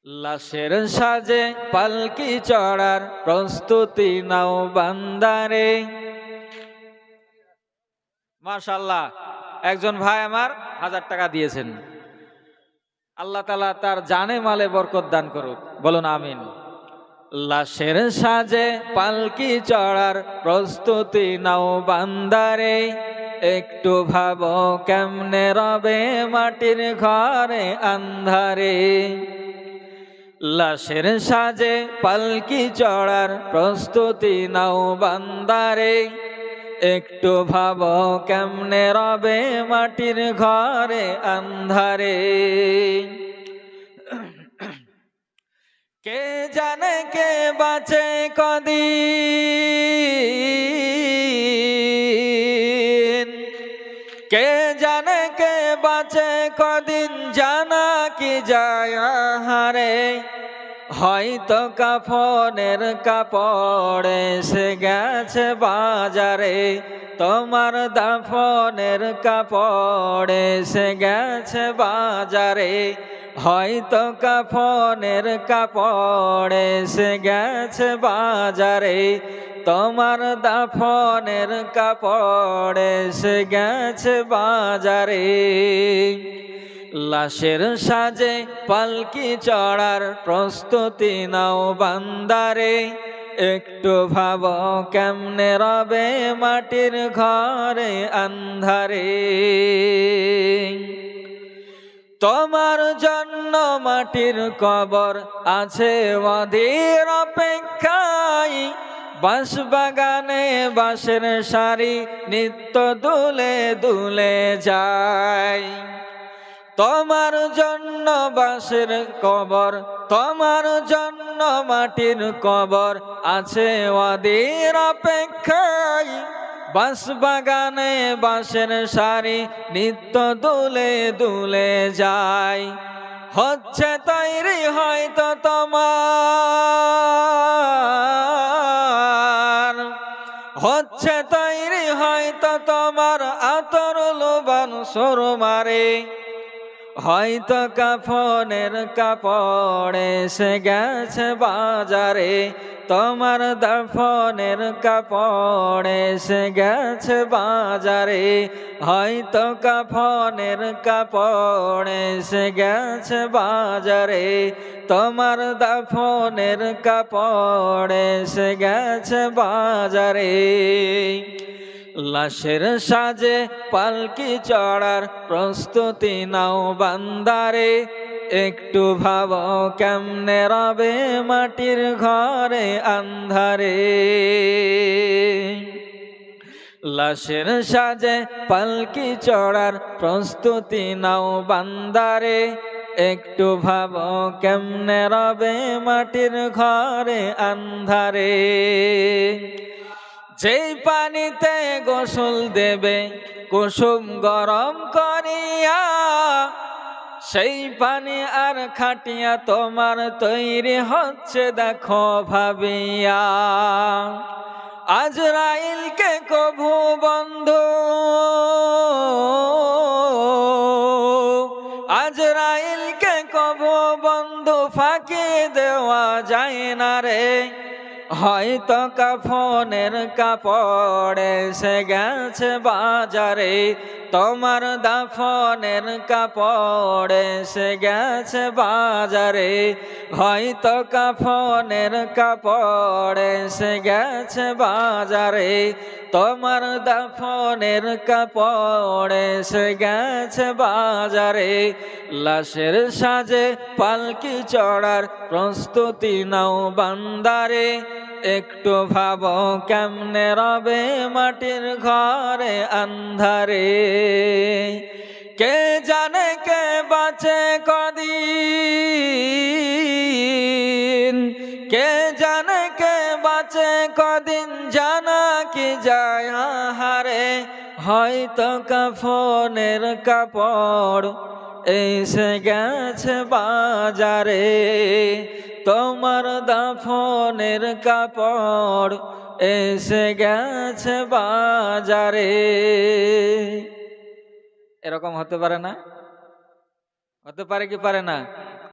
লাশের সাজে পালকি চড়ার প্রস্তুতি নাও বান্দারে। মাশাআল্লাহ, একজন ভাই আমার 1000 টাকা দিয়েছেন। আল্লাহ তাআলা তার জানে মালে বরকত দান করুক, বলুন আমিন। লাশের সাজে পালকি চড়ার প্রস্তুতি নাও বান্দারে, একটু ভাবো কেমনে রবে মাটির ঘরে আন্ধারে। লাশের সাজে পালকি চড়ার প্রস্তুতি নাও বান্দারে, একটু ভাবো কেমনে রবে মাটির ঘরে আন্ধারে। কে জানে কে বাঁচে কদিন, কে জানে কে বাঁচে কদিন, জানা কি যায় হারে। হয়তো কাফনের কাপড় এসে গেছে বাজারে, তোমার দাফনের কাপড় এসে গেছে বাজারে। হয়তো কাফনের কাপড় এসে গেছে বাজারে, তোমার দাফনের কাপড় এসে গেছে বাজারে। লাশের সাজে পালকি চড়ার প্রস্তুতি নাও বান্দারে, একটু ভাবো কেমনে রবে মাটির ঘরে আন্ধারে। তোমার জন্য মাটির কবর আছে অধীর অপেক্ষায়, বাঁশ বাগানে বাঁশের সারি নিত্য দুলে দুলে যায়। তোমার জন্য বাঁশের কবর, তোমার জন্য মাটির কবর আছে অধীর অপেক্ষায়, বাঁশ বাগানে বাঁশের সারি নিত্য দুলে দুলে যায়। হচ্ছে তৈরি হয়তো তোমার, হচ্ছে তৈরি হয়তো তোমার আতর লোবান সুরমারে। হয়তো কাফনের কাপড় এসে গেছে বাজারে, তোমার দাফনের কাপড় এসে গেছে বাজারে। হয়তো কাফনের কাপড় এসে গেছে বাজারে, তোমার দাফনের কাপড় এসে গেছে বাজারে। লাশের সাজে পালকি চড়ার প্রস্তুতি নাও বান্দারে, একটু ভাবো কেমনে রবে মাটির ঘরে আন্ধারে। লাশের সাজে পালকি চড়ার প্রস্তুতি নাও বান্দারে, একটু ভাবো কেমনে রবে মাটির ঘরে আন্ধারে। যেই পানিতে গোসল দেবে কুসুম গরম করিয়া, সেই পানি আর খাটিয়া তোমার তৈরি হচ্ছে দেখো ভাবিয়া। আজরাইলকে কভু বন্ধু, আজরাইলকে কভু বন্ধু ফাঁকি দেওয়া যায় না রে। হয়তো কাফনের কাপড় এসে গেছে বাজারে, তোমার দাফনের কাপড় এসে গেছে বাজারে। হয়তো কাফনের কাপড় এসে গেছে বাজারে, তোমার দাফনের কাপড় এসে গেছে বাজারে। লাশের সাজে পালকি চড়ার প্রস্তুতি নাও বান্দারে, একটু ভাবো কেমনে রবে মাটির ঘরে আন্ধারে। কে জানে কে বাঁচে কদিন, কে জানে কে বাঁচে কদিন, জানা কি যায় হারে। হয়তো কাফনের কাপড় এসে গেছে বাজারে, তোমার দাফনের কাপড় এসে গেছে বাজারে। এরকম হতে পারে না? হতে পারে কি পারে না?